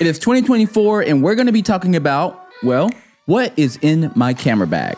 It is 2024 and we're going to be talking about, well, what is in my camera bag.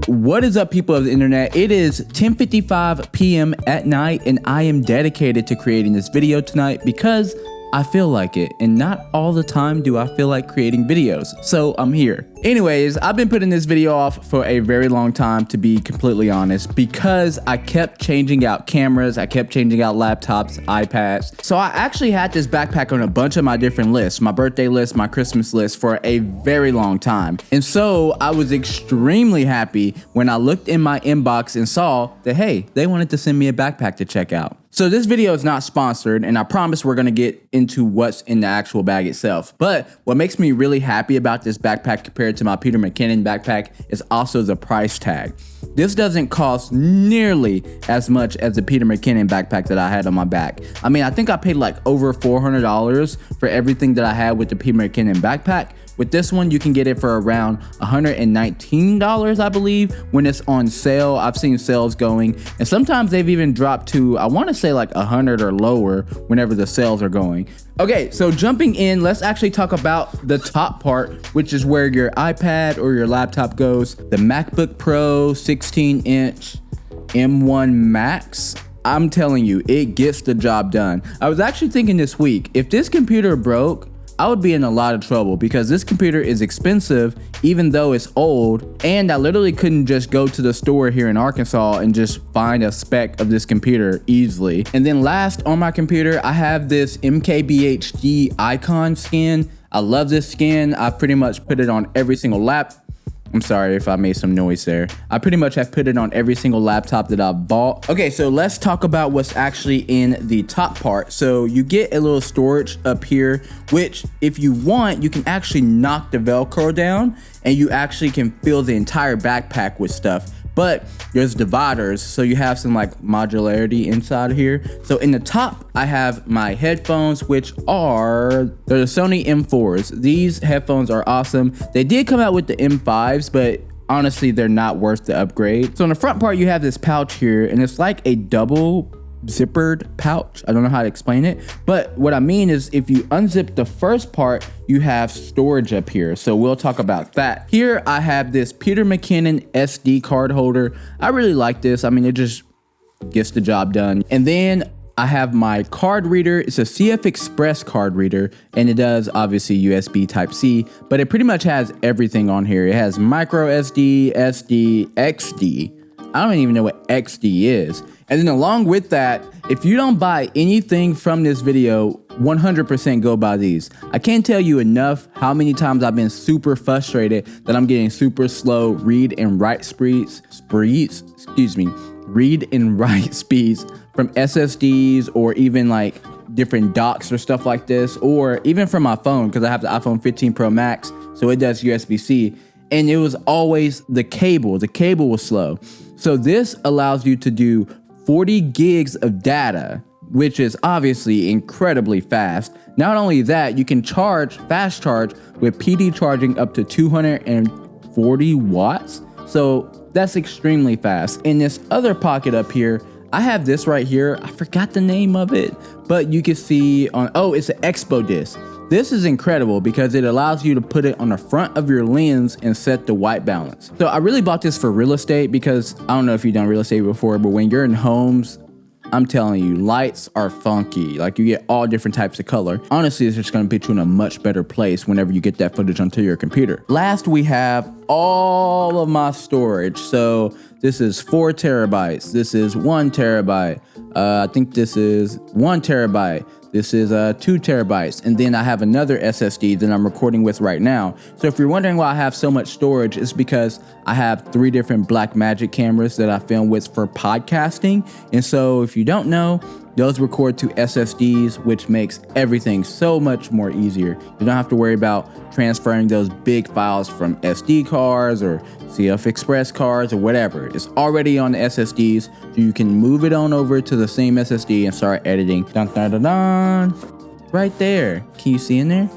What is up, people of the internet? It is 10:55 p.m. at night and I am dedicated to creating this video tonight because I feel like it, and not all the time do I feel like creating videos, so I'm here. Anyways, I've been putting this video off for a very long time, to be completely honest, because I kept changing out cameras, I kept changing out laptops, iPads. So I actually had this backpack on a bunch of my different lists, my birthday list, my Christmas list, for a very long time. And so I was extremely happy when I looked in my inbox and saw that, hey, they wanted to send me a backpack to check out. So this video is not sponsored, and I promise we're gonna get into what's in the actual bag itself. But what makes me really happy about this backpack compared to my Peter McKinnon backpack is also the price tag. This doesn't cost nearly as much as the Peter McKinnon backpack that I had on my back. I mean, I think I paid like over $400 for everything that I had with the Peter McKinnon backpack. With this one, you can get it for around $119, I believe, when it's on sale. I've seen sales going, and sometimes they've even dropped to, I want to say like 100 or lower whenever the sales are going. Okay, so jumping in, let's actually talk about the top part, which is where your iPad or your laptop goes. The MacBook Pro 16-inch M1 Max. I'm telling you, it gets the job done. I was actually thinking this week, if this computer broke, I would be in a lot of trouble because this computer is expensive even though it's old, and I literally couldn't just go to the store here in Arkansas and just find a spec of this computer easily. And then last on my computer, I have this MKBHD icon skin. I love this skin. I pretty much put it on every single I'm sorry if I made some noise there. I pretty much have put it on every single laptop that I've bought. Okay, so let's talk about what's actually in the top part. So you get a little storage up here, which if you want, you can actually knock the Velcro down and you actually can fill the entire backpack with stuff. But there's dividers, so you have some like modularity inside of here. So in the top, I have my headphones, which they're the Sony M4s. These headphones are awesome. They did come out with the M5s, but honestly, they're not worth the upgrade. So in the front part, you have this pouch here, and it's like a double zippered pouch. I don't know how to explain it, but what I mean is if you unzip the first part, you have storage up here. So we'll talk about that. Here I have this Peter McKinnon SD card holder. I really like this. I mean, it just gets the job done. And then I have my card reader. It's a CF Express card reader, and it does obviously USB Type-C, but it pretty much has everything on here. It has micro SD, SD, XD. I don't even know what XD is. And then along with that, if you don't buy anything from this video, 100% go buy these. I can't tell you enough how many times I've been super frustrated that I'm getting super slow read and write speeds from SSDs or even like different docks or stuff like this, or even from my phone, because I have the iPhone 15 Pro Max, so it does USB-C. And it was always the cable. The cable was slow. So this allows you to do 40 gigs of data, which is obviously incredibly fast. Not only that, you can fast charge with PD charging up to 240 watts. So that's extremely fast. In this other pocket up here, I have this right here. I forgot the name of it, but you can see it's an Expo disc. This is incredible because it allows you to put it on the front of your lens and set the white balance. So I really bought this for real estate because I don't know if you've done real estate before, but when you're in homes, I'm telling you, lights are funky. Like, you get all different types of color. Honestly, it's just gonna put you in a much better place whenever you get that footage onto your computer. Last, we have all of my storage. So this is 4 terabytes. This is 1 terabyte. I think this is 1 terabyte. This is 2 terabytes. And then I have another SSD that I'm recording with right now. So if you're wondering why I have so much storage, it's because I have 3 different Blackmagic cameras that I film with for podcasting. And so if you don't know, those record to SSDs, which makes everything so much more easier. You don't have to worry about transferring those big files from SD cards or CF Express cards or whatever. It's already on the SSDs, so you can move it on over to the same SSD and start editing. Dun, dun, dun, dun. Right there. Can you see in there?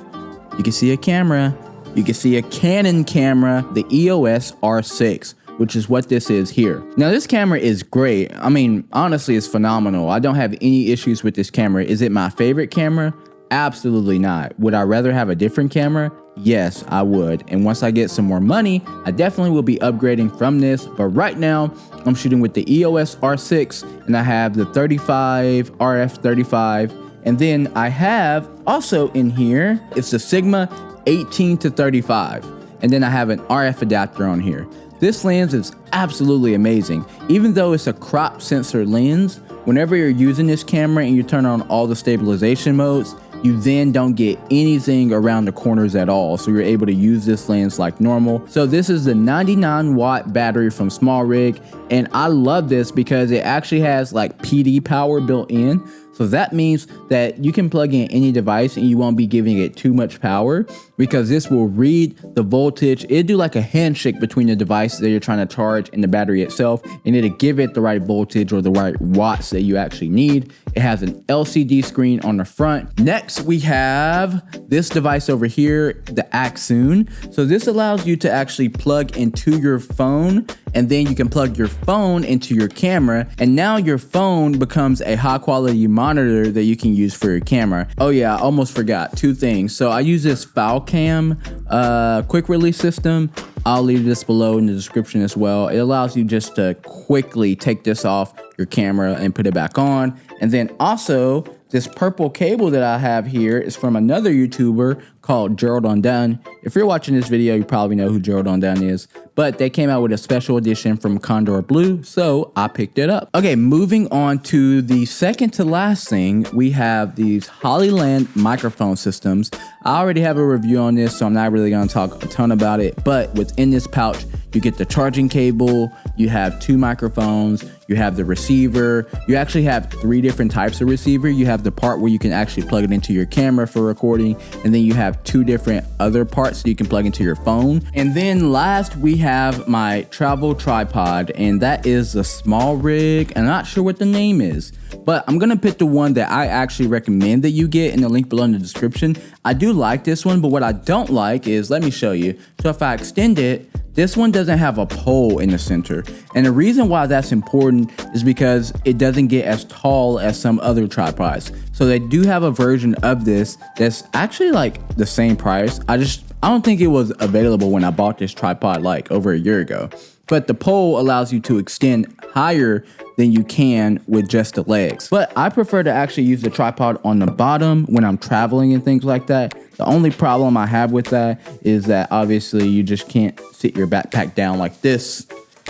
You can see a camera. You can see a Canon camera, the EOS R6. which is what this is here. Now this camera is great. I mean, honestly, it's phenomenal. I don't have any issues with this camera. Is it my favorite camera? Absolutely not. Would I rather have a different camera? Yes, I would. And once I get some more money, I definitely will be upgrading from this. But right now, I'm shooting with the EOS R6 and I have the 35 RF35. And then I have also in here, it's the Sigma 18 to 35. And then I have an RF adapter on here. This lens is absolutely amazing. Even though it's a crop sensor lens, whenever you're using this camera and you turn on all the stabilization modes, you then don't get anything around the corners at all. So you're able to use this lens like normal. So this is the 99-watt battery from SmallRig. And I love this because it actually has like PD power built in. So that means that you can plug in any device and you won't be giving it too much power, because this will read the voltage. It'll do like a handshake between the device that you're trying to charge and the battery itself, and it'll give it the right voltage or the right watts that you actually need. It has an LCD screen on the front. Next, we have this device over here, the Axoon. So this allows you to actually plug into your phone, and then you can plug your phone into your camera, and now your phone becomes a high quality monitor that you can use for your camera. Oh yeah, I almost forgot two things. So I use this FileCam quick release system. I'll leave this below in the description as well. It allows you just to quickly take this off your camera and put it back on. And then also this purple cable that I have here is from another YouTuber called Gerald Undone. If you're watching this video, you probably know who Gerald Undone is, but they came out with a special edition from Condor Blue, so I picked it up. Okay, moving on to the second to last thing, we have these Hollyland microphone systems. I already have a review on this, so I'm not really gonna talk a ton about it, but within this pouch, you get the charging cable, you have two microphones, you have the receiver. You actually have three different types of receiver. You have the part where you can actually plug it into your camera for recording, and then you have two different other parts that you can plug into your phone. And then last, we have my travel tripod, and that is a SmallRig. I'm not sure what the name is, but I'm gonna pick the one that I actually recommend that you get in the link below in the description. I do like this one, but what I don't like is, let me show you. So if I extend it, this one doesn't have a pole in the center. And the reason why that's important is because it doesn't get as tall as some other tripods. So they do have a version of this that's actually like the same price. I don't think it was available when I bought this tripod like over a year ago. But the pole allows you to extend higher than you can with just the legs. But I prefer to actually use the tripod on the bottom when I'm traveling and things like that. The only problem I have with that is that obviously you just can't sit your backpack down like this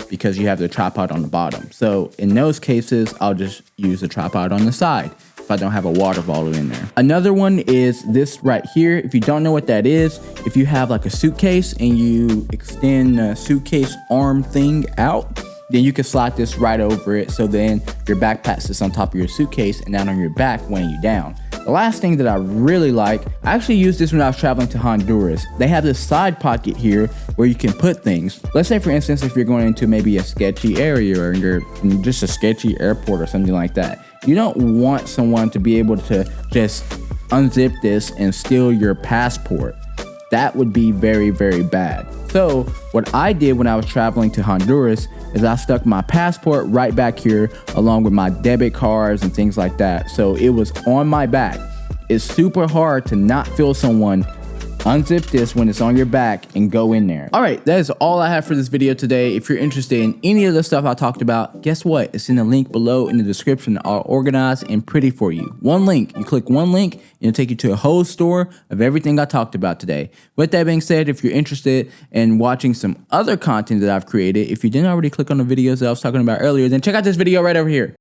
because you have the tripod on the bottom. So in those cases, I'll just use the tripod on the side if I don't have a water bottle in there. Another one is this right here. If you don't know what that is, if you have like a suitcase and you extend the suitcase arm thing out, then you can slide this right over it, so then your backpack sits on top of your suitcase and not on your back weighing you down. The last thing that I really like, I actually used this when I was traveling to Honduras. They have this side pocket here where you can put things. Let's say, for instance, if you're going into maybe a sketchy area or you're in just a sketchy airport or something like that, you don't want someone to be able to just unzip this and steal your passport. That would be very, very bad. So what I did when I was traveling to Honduras is I stuck my passport right back here along with my debit cards and things like that. So it was on my back. It's super hard to not feel someone unzip this when it's on your back and go in there. All right, that is all I have for this video today. If you're interested in any of the stuff I talked about, guess what? It's in the link below in the description, all organized and pretty for you. One link, you click one link and it'll take you to a whole store of everything I talked about today. With that being said, if you're interested in watching some other content that I've created, if you didn't already click on the videos that I was talking about earlier, then check out this video right over here.